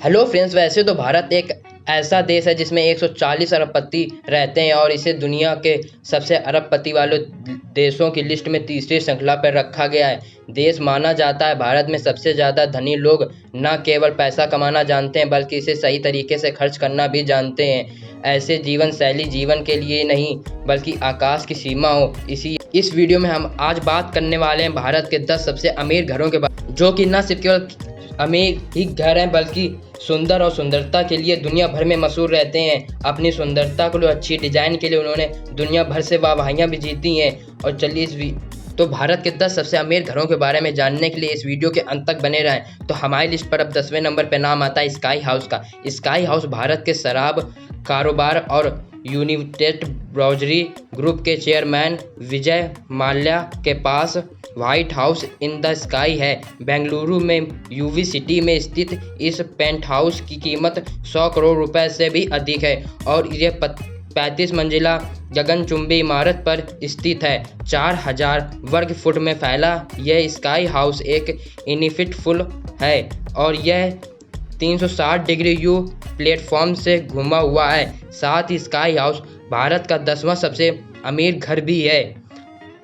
Hello friends, वैसे तो भारत एक ऐसा देश है जिसमें 140 अरबपति रहते हैं और इसे दुनिया के सबसे अरबपति वाले देशों की लिस्ट में तीसरी श्रृंखला पर रखा गया है। देश माना जाता है भारत में सबसे ज़्यादा धनी लोग न केवल पैसा कमाना जानते हैं बल्कि इसे सही तरीके से खर्च करना भी जानते हैं। ऐसे जीवन शैली जीवन के लिए नहीं बल्कि आकाश की सीमा हो। इस वीडियो में हम आज बात करने वाले हैं भारत के 10 सबसे अमीर घरों के बारे में, जो कि न सिर्फ केवल अमीर ही घर हैं बल्कि सुंदर और सुंदरता के लिए दुनिया भर में मशहूर रहते हैं। अपनी सुंदरता को अच्छी डिजाइन के लिए उन्होंने दुनिया भर से वाहवाहियाँ भी जीती हैं। और चलिए तो भारत के 10 सबसे अमीर घरों के बारे में जानने के लिए इस वीडियो के अंत तक बने रहें। तो हमारी लिस्ट पर अब 10वें नंबर पर नाम आता है स्काई हाउस का। स्काई हाउस भारत के शराब कारोबार और यूनाइटेड ब्राउजरी ग्रुप के चेयरमैन विजय माल्या के पास white house in the sky है। बेंगलुरु में यूवी सिटी में स्थित इस पेंट हाउस की कीमत 100 करोड़ रुपए से भी अधिक है और यह 35 मंजिला गगनचुंबी इमारत पर स्थित है। 4000 वर्ग फुट में फैला यह स्काई हाउस एक इन्फिनिटी पूल है और यह 360 डिग्री यू प्लेटफॉर्म से घुमा हुआ है। साथ ही स्काई हाउस भारत का 10वां सबसे अमीर घर भी है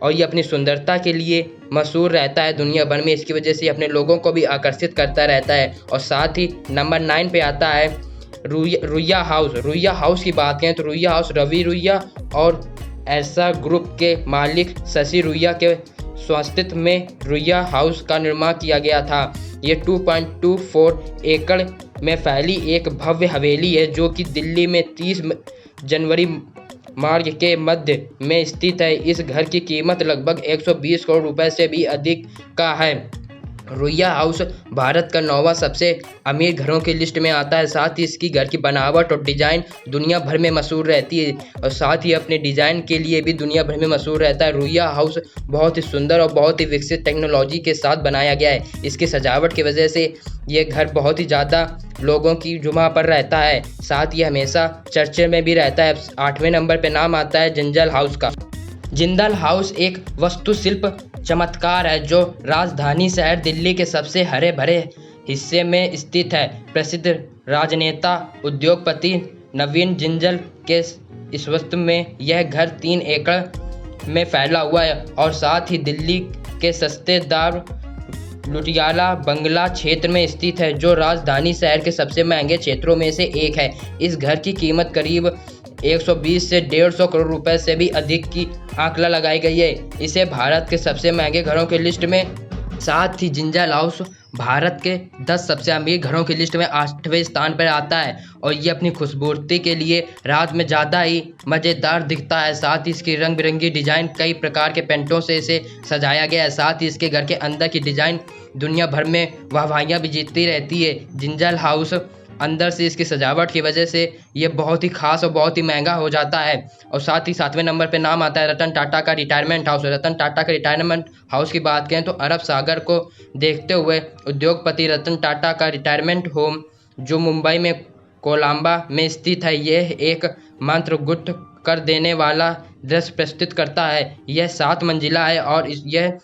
और ये अपनी सुंदरता के लिए मशहूर रहता है दुनिया भर में। इसकी वजह से अपने लोगों को भी आकर्षित करता रहता है। और साथ ही नंबर 9 पे आता है रुइया हाउस। रुइया हाउस की बात करें तो रुइया हाउस रवि रुइया और ऐसा ग्रुप के मालिक शशि रुइया के स्वास्थ्य में रुइया हाउस का निर्माण किया गया था। ये 2.24 एकड़ में फैली एक भव्य हवेली है जो कि दिल्ली में 30 जनवरी मार्ग के मध्य में स्थित है। इस घर की कीमत लगभग 120 करोड़ रुपए से भी अधिक का है। रुइया हाउस भारत का 9वां सबसे अमीर घरों की लिस्ट में आता है। साथ ही इसकी घर की बनावट और डिज़ाइन दुनिया भर में मशहूर रहती है और साथ ही अपने डिज़ाइन के लिए भी दुनिया भर में मशहूर रहता है। रुइया हाउस बहुत ही सुंदर और बहुत ही विकसित टेक्नोलॉजी के साथ बनाया गया है। इसकी सजावट की वजह से ये घर बहुत ही ज़्यादा लोगों की जुमा पर रहता है। साथ ही हमेशा चर्चे में भी रहता है। 8वें नंबर पर नाम आता है जिंदल हाउस का। जिंदल हाउस एक वास्तुशिल्प चमत्कार है जो राजधानी शहर दिल्ली के सबसे हरे भरे हिस्से में स्थित है। प्रसिद्ध राजनेता उद्योगपति नवीन जिंदल के इस में यह घर 3 एकड़ में फैला हुआ है और साथ ही दिल्ली के सस्ते दार लुटियाला बंगला क्षेत्र में स्थित है जो राजधानी शहर के सबसे महंगे क्षेत्रों में से एक है। इस घर की कीमत करीब 120 से 150 करोड़ रुपए से भी अधिक की आंकड़ा लगाई गई है। इसे भारत के सबसे महंगे घरों की लिस्ट में। साथ ही जिंदल हाउस भारत के 10 सबसे अमीर घरों की लिस्ट में 8वें स्थान पर आता है और ये अपनी खूबसूरती के लिए रात में ज़्यादा ही मज़ेदार दिखता है। साथ ही इसकी रंग बिरंगी डिज़ाइन कई प्रकार के पेंटों से इसे सजाया गया है। साथ ही इसके घर के अंदर की डिज़ाइन दुनिया भर में वाहवाहियाँ भी जीतती रहती है। जिंदल हाउस अंदर से इसकी सजावट की वजह से ये बहुत ही खास और बहुत ही महंगा हो जाता है। और साथ ही 7वें नंबर पे नाम आता है रतन टाटा का रिटायरमेंट हाउस। रतन टाटा का रिटायरमेंट हाउस की बात करें तो अरब सागर को देखते हुए उद्योगपति रतन टाटा का रिटायरमेंट होम जो मुंबई में कोलंबा में स्थित है, यह एक मंत्रमुग्ध कर देने वाला दृश्य प्रस्तुत करता है। यह 7 मंजिला है और यह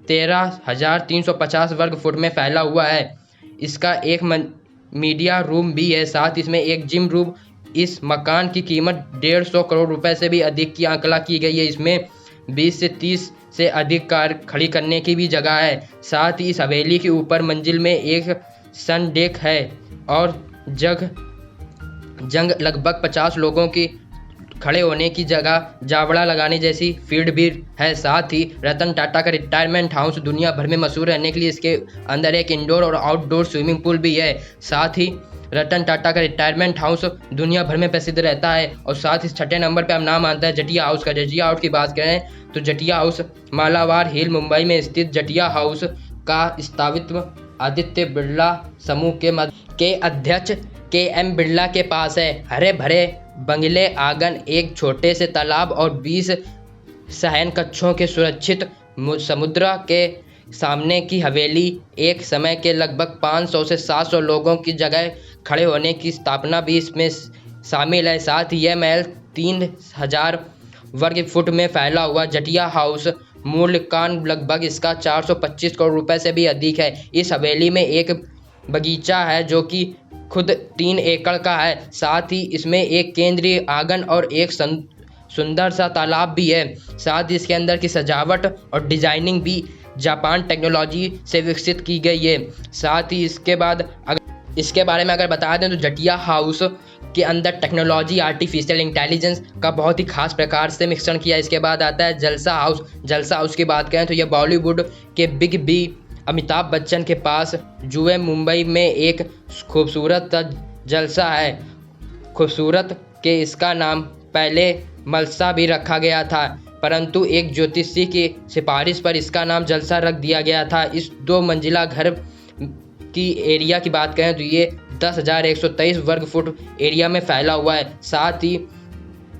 13,350 वर्ग फुट में फैला हुआ है। इसका एक मीडिया रूम भी है। साथ इसमें एक जिम रूम। इस मकान की कीमत 150 करोड़ रुपए से भी अधिक की आंकड़ा की गई है। इसमें 20 से 30 से अधिक कार खड़ी करने की भी जगह है। साथ ही इस हवेली के ऊपर मंजिल में एक सन डेक है और जंग लगभग 50 लोगों की खड़े होने की जगह जावड़ा लगाने जैसी फील्ड भी है। साथ ही रतन टाटा का रिटायरमेंट हाउस दुनिया भर में मशहूर रहने के लिए इसके अंदर एक इंडोर और आउटडोर स्विमिंग पूल भी है। साथ ही रतन टाटा का रिटायरमेंट हाउस दुनिया भर में प्रसिद्ध रहता है। और साथ ही 6ठे नंबर पर हम नाम आता है जटिया हाउस का। जटिया हाउस की बात करें तो जटिया हाउस मालाबार हिल मुंबई में स्थित जटिया हाउस का स्थापित्व आदित्य बिरला समूह के अध्यक्ष KM बिरला के पास है। हरे भरे बंगले आंगन, एक छोटे से तालाब और 20 शयन कक्षों के सुरक्षित समुद्र के सामने की हवेली एक समय के लगभग 500 से 700 लोगों की जगह खड़े होने की स्थापना भी इसमें शामिल है। साथ ही यह महल 3000 वर्ग फुट में फैला हुआ जटिया हाउस मूल्यांकन लगभग इसका 425 करोड़ रुपए से भी अधिक है। इस हवेली में एक बगीचा है जो कि खुद 3 एकड़ का है। साथ ही इसमें एक केंद्रीय आंगन और एक सुंदर सा तालाब भी है। साथ ही इसके अंदर की सजावट और डिजाइनिंग भी जापान टेक्नोलॉजी से विकसित की गई है। साथ ही इसके बाद इसके बारे में अगर बता दें तो जटिया हाउस के अंदर टेक्नोलॉजी आर्टिफिशियल इंटेलिजेंस का बहुत ही खास प्रकार से मिश्रण किया। इसके बाद आता है जलसा हाउस। जलसा हाउस की बात करें तो यह बॉलीवुड के बिग बी अमिताभ बच्चन के पास जुए मुंबई में एक खूबसूरत जलसा है। खूबसूरत के इसका नाम पहले मलसा भी रखा गया था, परंतु एक ज्योतिषी की सिफारिश पर इसका नाम जलसा रख दिया गया था। इस 2 मंजिला घर की एरिया की बात करें तो ये 10,123 वर्ग फुट एरिया में फैला हुआ है। साथ ही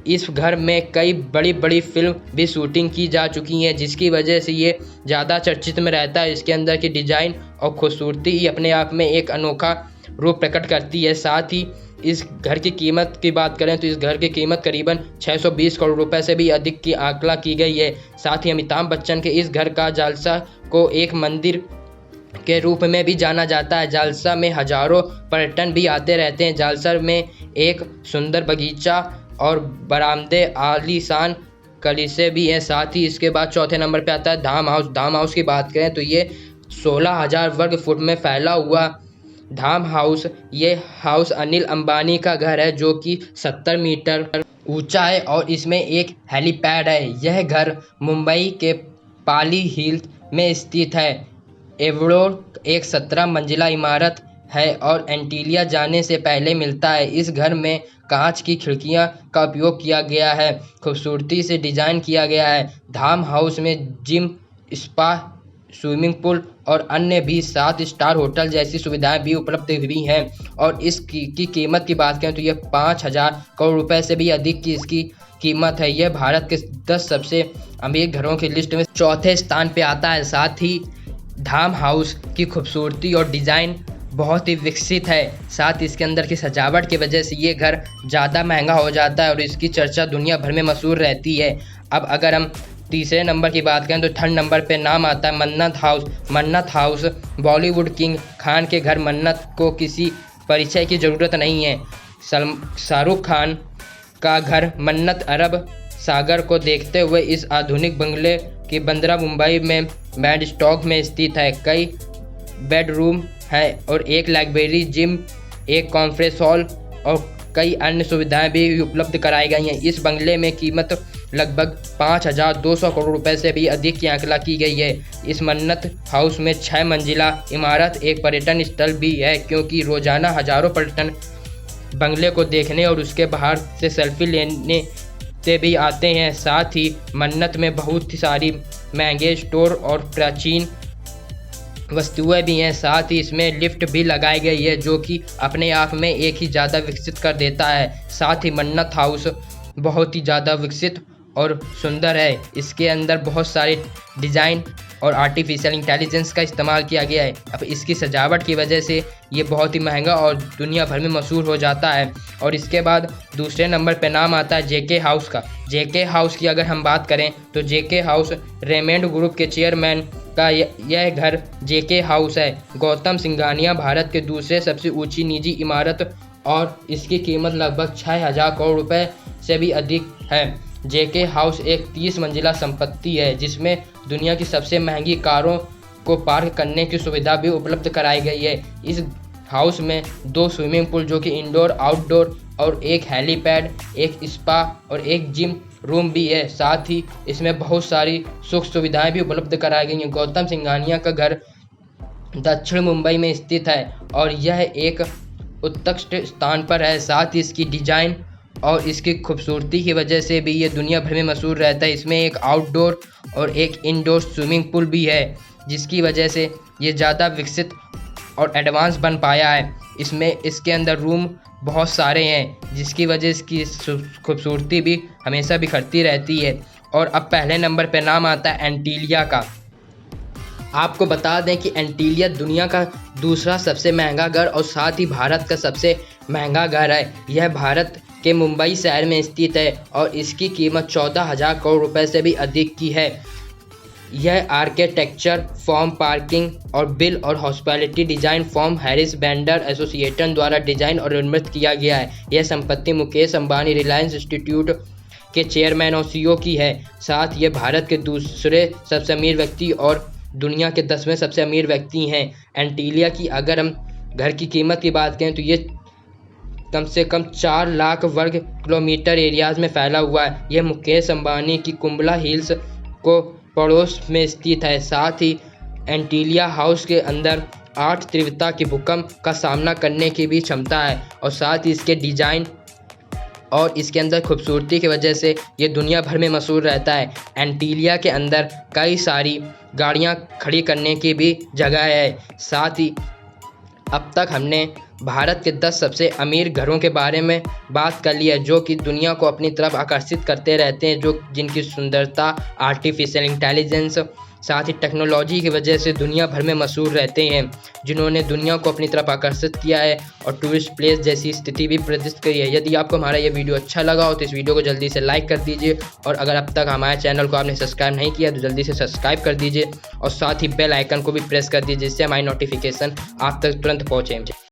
इस घर में कई बड़ी बड़ी फिल्म भी शूटिंग की जा चुकी हैं, जिसकी वजह से ये ज़्यादा चर्चित में रहता है। इसके अंदर की डिज़ाइन और खूबसूरती ही अपने आप में एक अनोखा रूप प्रकट करती है। साथ ही इस घर की कीमत की बात करें तो इस घर की कीमत करीबन 620 करोड़ रुपए से भी अधिक की आंकड़ा की गई है। साथ ही अमिताभ बच्चन के इस घर का जालसा को एक मंदिर के रूप में भी जाना जाता है। जालसा में हजारों पर्यटन भी आते रहते हैं। जालसा में एक सुंदर बगीचा और बरामदे आलीशान कलीसे भी हैं। साथ ही इसके बाद चौथे नंबर पे आता है धाम हाउस। धाम हाउस की बात करें तो ये 16,000 वर्ग फुट में फैला हुआ धाम हाउस, ये हाउस अनिल अंबानी का घर है, जो कि 70 मीटर ऊंचा है और इसमें एक हेलीपैड है। यह घर मुंबई के पाली हिल्स में स्थित है। एवरोड एक 17 मंजिला इमारत है और एंटीलिया जाने से पहले मिलता है। इस घर में कांच की खिड़कियां का उपयोग किया गया है, खूबसूरती से डिजाइन किया गया है। धाम हाउस में जिम, स्पा, स्विमिंग पूल और अन्य भी 7 स्टार होटल जैसी सुविधाएं भी उपलब्ध हुई हैं। और इसकी कीमत की बात करें तो यह 5,000 करोड़ रुपए से भी अधिक की इसकी कीमत है। यह भारत के 10 सबसे अमीर घरों की लिस्ट में चौथे स्थान पे आता है। साथ ही धाम हाउस की खूबसूरती और डिज़ाइन बहुत ही विकसित है। साथ ही इसके अंदर की सजावट की वजह से ये घर ज़्यादा महंगा हो जाता है और इसकी चर्चा दुनिया भर में मशहूर रहती है। अब अगर हम तीसरे नंबर की बात करें तो 3rd नंबर पे नाम आता है मन्नत हाउस। मन्नत हाउस बॉलीवुड किंग खान के घर मन्नत को किसी परिचय की ज़रूरत नहीं है। शाहरुख खान का घर मन्नत अरब सागर को देखते हुए इस आधुनिक बंगले की बंदरा मुंबई में मैडस्टॉक में स्थित है। कई बेडरूम है और एक लाइब्रेरी, जिम, एक कॉन्फ्रेंस हॉल और कई अन्य सुविधाएं भी उपलब्ध कराई गई हैं। इस बंगले में कीमत लगभग 5,200 करोड़ रुपए से भी अधिक की आंकड़ा की गई है। इस मन्नत हाउस में 6 मंजिला इमारत एक पर्यटन स्थल भी है, क्योंकि रोजाना हजारों पर्यटन बंगले को देखने और उसके बाहर से सेल्फी लेने से भी आते हैं। साथ ही मन्नत में बहुत सारी महंगे स्टोर और प्राचीन वस्तुएं भी हैं। साथ ही इसमें लिफ्ट भी लगाई गई है, जो कि अपने आप में एक ही ज़्यादा विकसित कर देता है। साथ ही मन्नत हाउस बहुत ही ज़्यादा विकसित और सुंदर है। इसके अंदर बहुत सारे डिज़ाइन और आर्टिफिशियल इंटेलिजेंस का इस्तेमाल किया गया है। अब इसकी सजावट की वजह से ये बहुत ही महंगा और दुनिया भर में मशहूर हो जाता है। और इसके बाद दूसरे नंबर पे नाम आता है जेके हाउस का। जेके हाउस की अगर हम बात करें तो जेके हाउस रेमंड ग्रुप के चेयरमैन का यह घर जेके हाउस है। गौतम सिंघानिया भारत के दूसरे सबसे ऊंची निजी इमारत और इसकी कीमत लगभग 6,000 करोड़ रुपए से भी अधिक है। जेके हाउस एक 30 मंजिला संपत्ति है, जिसमें दुनिया की सबसे महंगी कारों को पार्क करने की सुविधा भी उपलब्ध कराई गई है। इस हाउस में 2 स्विमिंग पूल जो कि इंडोर आउटडोर और एक हेलीपैड, एक स्पा और एक जिम रूम भी है। साथ ही इसमें बहुत सारी सुख सुविधाएं भी उपलब्ध कराई गई हैं। गौतम सिंघानिया का घर दक्षिण मुंबई में स्थित है और यह एक उत्कृष्ट स्थान पर है। साथ ही इसकी डिजाइन और इसकी खूबसूरती की वजह से भी ये दुनिया भर में मशहूर रहता है। इसमें एक आउटडोर और एक इंडोर स्विमिंग पूल भी है, जिसकी वजह से ये ज़्यादा विकसित और एडवांस बन पाया है। इसके अंदर रूम बहुत सारे हैं, जिसकी वजह इसकी खूबसूरती भी हमेशा बिखरती रहती है। और अब पहले नंबर पर नाम आता है एंटीलिया का। आपको बता दें कि एंटीलिया दुनिया का दूसरा सबसे महंगा घर और साथ ही भारत का सबसे महंगा घर है। यह भारत के मुंबई शहर में स्थित है और इसकी कीमत 14,000 करोड़ रुपए से भी अधिक की है। यह आर्किटेक्चर फॉर्म, पार्किंग और बिल और hospitality design firm Harris Bender association द्वारा डिजाइन और निर्मित किया गया है। यह संपत्ति मुकेश अंबानी रिलायंस इंस्टीट्यूट के चेयरमैन और सीईओ की है। साथ ये भारत के दूसरे सबसे अमीर व्यक्ति और दुनिया के 10वें सबसे अमीर व्यक्ति हैं। एंटीलिया की अगर हम घर की कीमत की बात करें तो ये कम से कम 4 लाख वर्ग किलोमीटर एरियाज में फैला हुआ है। यह मुकेश अंबानी की कुंबला हिल्स को पड़ोस में स्थित है। साथ ही एंटीलिया हाउस के अंदर 8 तीव्रता के भूकंप का सामना करने की भी क्षमता है और साथ ही इसके डिजाइन और इसके अंदर खूबसूरती की वजह से ये दुनिया भर में मशहूर रहता है। एंटीलिया के अंदर कई सारी गाड़ियाँ खड़ी करने की भी जगह है। साथ ही अब तक हमने भारत के 10 सबसे अमीर घरों के बारे में बात कर ली है, जो कि दुनिया को अपनी तरफ आकर्षित करते रहते हैं, जिनकी सुंदरता, आर्टिफिशियल इंटेलिजेंस, साथ ही टेक्नोलॉजी की वजह से दुनिया भर में मशहूर रहते हैं, जिन्होंने दुनिया को अपनी तरफ आकर्षित किया है और टूरिस्ट प्लेस जैसी स्थिति भी प्रदर्शित करी है। यदि आपको हमारा ये वीडियो अच्छा लगा हो तो इस वीडियो को जल्दी से लाइक कर दीजिए और अगर अब तक हमारे चैनल को आपने सब्सक्राइब नहीं किया तो जल्दी से सब्सक्राइब कर दीजिए और साथ ही बेल आइकन को भी प्रेस कर दीजिए, जिससे हमारी नोटिफिकेशन आप तक तुरंत पहुँचे।